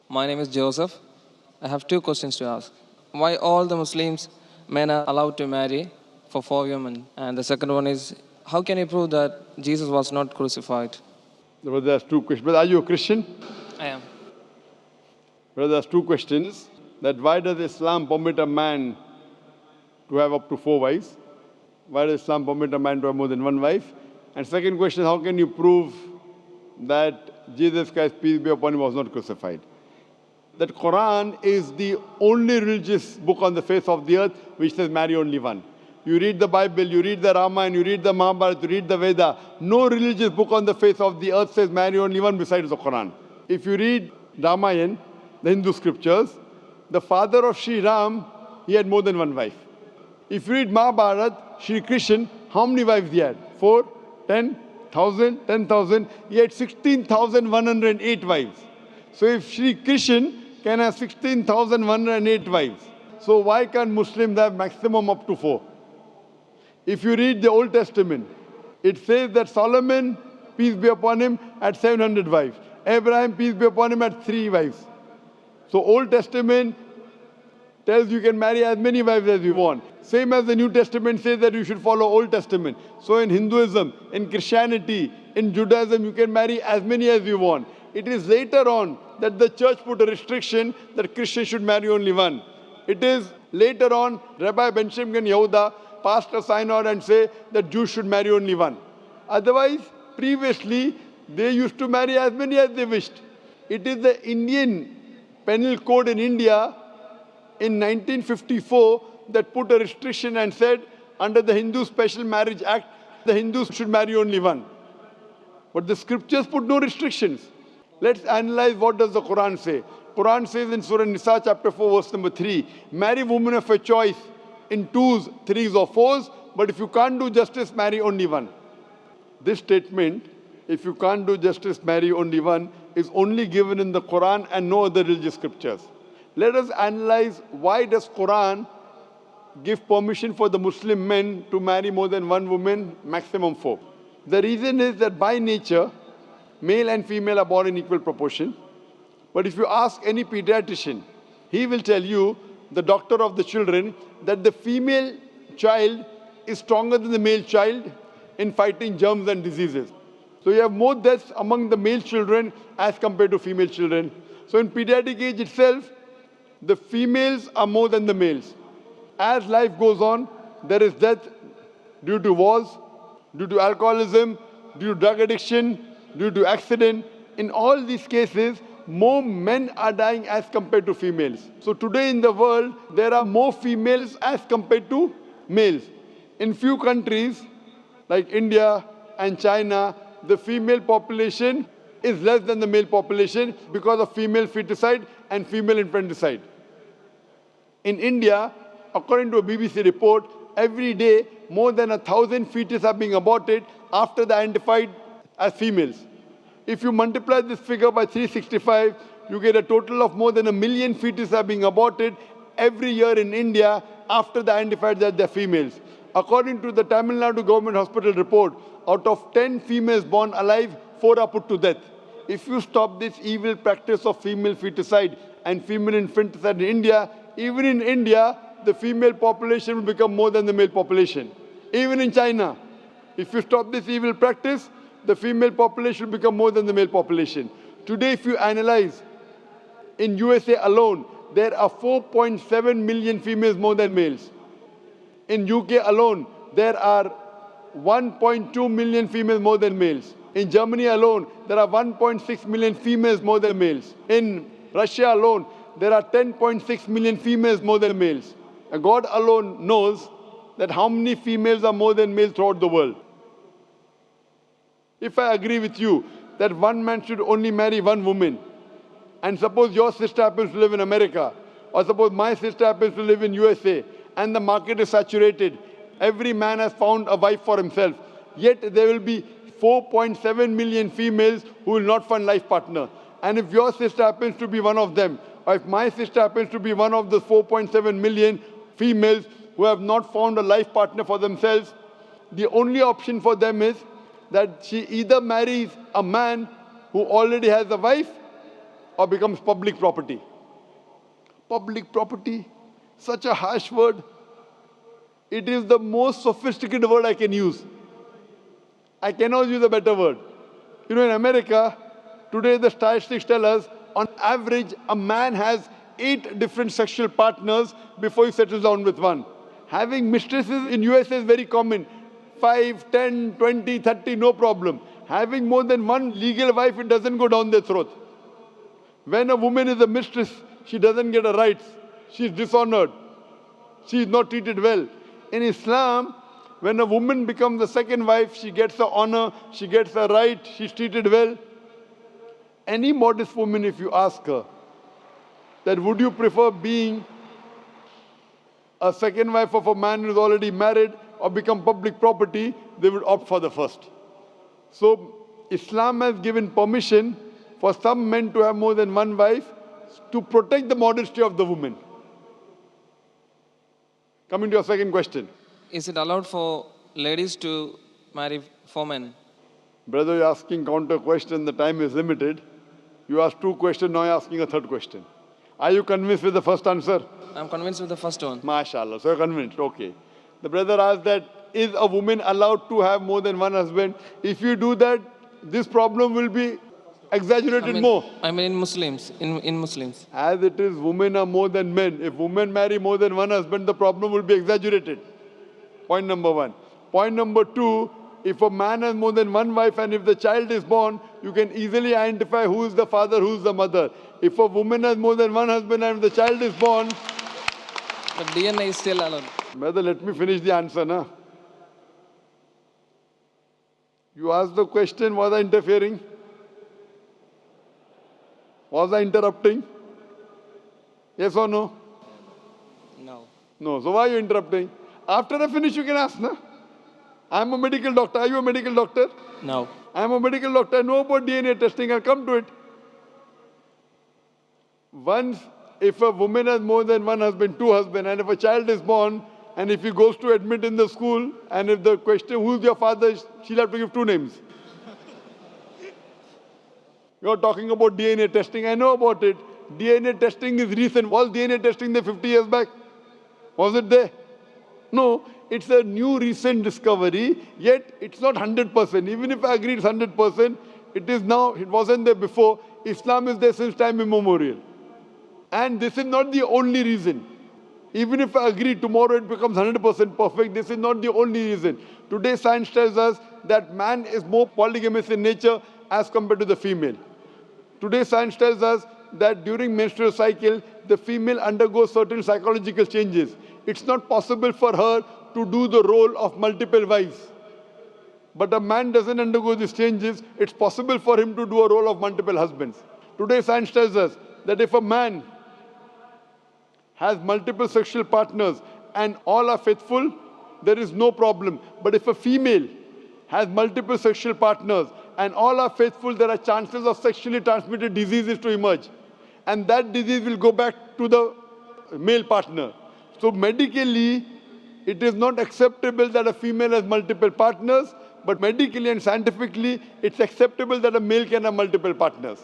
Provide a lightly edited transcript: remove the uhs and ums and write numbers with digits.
My name is Joseph. I have two questions to ask. Why all the Muslims men are allowed to marry for four women? And the second one is, how can you prove that Jesus was not crucified? Brother, there's two questions. Brother, are you a Christian? I am. Brother, there's two questions. That why does Islam permit a man to have up to 4 wives? Why does Islam permit a man to have more than one wife? And second question, how can you prove that Jesus Christ, peace be upon him, was not crucified? That Quran is the only religious book on the face of the earth which says marry only one. You read the Bible, you read the Ramayana, you read the Mahabharata, you read the Veda. No religious book on the face of the earth says marry only one besides the Quran. If you read Ramayana, the Hindu scriptures, the father of Sri Ram, he had more than one wife. If you read Mahabharata, Sri Krishna, how many wives he had? 4, 10, 1,000, 10,000. He had 16,108 wives. So if Sri Krishna can have 16,108 wives, so why can't Muslims have maximum up to 4? If you read the Old Testament, it says that Solomon, peace be upon him, had 700 wives. Abraham, peace be upon him, had 3 wives. So Old Testament tells you can marry as many wives as you want. Same as the New Testament says that you should follow Old Testament. So in Hinduism, in Christianity, in Judaism, you can marry as many as you want. It is later on that the church put a restriction that Christians should marry only one. It is later on Rabbi Benjamin Yehuda passed a synod and say that Jews should marry only one. Otherwise, previously, they used to marry as many as they wished. It is the Indian Penal Code in India in 1954 that put a restriction and said under the Hindu Special Marriage Act, the Hindus should marry only one. But the scriptures put no restrictions. Let's analyze what does the Quran say. Quran says in Surah Nisa chapter 4 verse number 3, marry women of your choice in 2s, 3s or 4s, but if you can't do justice, marry only one. This statement, if you can't do justice, marry only one, is only given in the Quran and no other religious scriptures. Let us analyze why does Quran give permission for the Muslim men to marry more than one woman, maximum 4. The reason is that by nature, male and female are born in equal proportion. But if you ask any pediatrician, he will tell you, the doctor of the children, that the female child is stronger than the male child in fighting germs and diseases. So you have more deaths among the male children as compared to female children. So in pediatric age itself, the females are more than the males. As life goes on, there is death due to wars, due to alcoholism, due to drug addiction, due to accident. In all these cases, more men are dying as compared to females. So today in the world, there are more females as compared to males. In few countries, like India and China, the female population is less than the male population because of female feticide and female infanticide. In India, according to a BBC report, every day more than 1,000 fetuses are being aborted after they are identified as females. If you multiply this figure by 365, you get a total of more than 1 million fetuses are being aborted every year in India after they are identified that they are females. According to the Tamil Nadu government hospital report, out of 10 females born alive, 4 are put to death. If you stop this evil practice of female feticide and female infanticide in India, even in India, the female population will become more than the male population. Even in China, if you stop this evil practice, the female population will become more than the male population. Today, if you analyze, in USA alone, there are 4.7 million females more than males. In UK alone, there are 1.2 million females more than males. In Germany alone, there are 1.6 million females more than males. In Russia alone, there are 10.6 million females more than males. And God alone knows that how many females are more than males throughout the world. If I agree with you that one man should only marry one woman, and suppose your sister happens to live in America, or suppose my sister happens to live in USA, and the market is saturated, every man has found a wife for himself, yet there will be 4.7 million females who will not find life partner. And if your sister happens to be one of them, or if my sister happens to be one of the 4.7 million females who have not found a life partner for themselves, the only option for them is that she either marries a man who already has a wife, or becomes public property? Public property, such a harsh word. It is the most sophisticated word I can use. I cannot use a better word. You know, in America, today the statistics tell us, on average, a man has 8 different sexual partners before he settles down with one. Having mistresses in USA is very common. 5, 10, 20, 30, no problem. Having more than one legal wife, it doesn't go down their throat. When a woman is a mistress, she doesn't get her rights. She is dishonored. She is not treated well. In Islam, when a woman becomes the second wife, she gets her honor, she gets her right, she's treated well. Any modest woman, if you ask her, that would you prefer being a second wife of a man who's already married or become public property, they would opt for the first. So Islam has given permission for some men to have more than one wife to protect the modesty of the woman. Coming to your second question. Is it allowed for ladies to marry 4 men? Brother, you're asking counter question, the time is limited. You asked 2 questions, now you're asking a 3rd question. Are you convinced with the first answer? I'm convinced with the first one. MashaAllah, so you're convinced, okay. The brother asked that, is a woman allowed to have more than one husband? If you do that, this problem will be exaggerated more. I mean in Muslims, in Muslims. As it is, women are more than men. If women marry more than one husband, the problem will be exaggerated. Point number 1. Point number 2, if a man has more than one wife and if the child is born, you can easily identify who is the father, who is the mother. If a woman has more than one husband and if the child is born... But DNA is still allowed. Brother, let me finish the answer, na? You asked the question, was I interfering? Was I interrupting? Yes or no? No. No. So why are you interrupting? After I finish, you can ask, na? I'm a medical doctor. Are you a medical doctor? No. I'm a medical doctor. I know about DNA testing. I'll come to it. Once, if a woman has more than one husband, 2 husbands, and if a child is born, and if he goes to admit in the school, and if the question, who's your father, she'll have to give 2 names. You're talking about DNA testing. I know about it. DNA testing is recent. Was DNA testing there 50 years back? Was it there? No. It's a new recent discovery, yet it's not 100%. Even if I agree it's 100%, it is now, it wasn't there before. Islam is there since time immemorial. And this is not the only reason. Even if I agree tomorrow it becomes 100% perfect, this is not the only reason. Today science tells us that man is more polygamous in nature as compared to the female. Today science tells us that during menstrual cycle, the female undergoes certain psychological changes. It's not possible for her to do the role of multiple wives. But a man doesn't undergo these changes, it's possible for him to do a role of multiple husbands. Today science tells us that if a man has multiple sexual partners and all are faithful, there is no problem. But if a female has multiple sexual partners and all are faithful, there are chances of sexually transmitted diseases to emerge. And that disease will go back to the male partner. So medically, it is not acceptable that a female has multiple partners, but medically and scientifically, it's acceptable that a male can have multiple partners.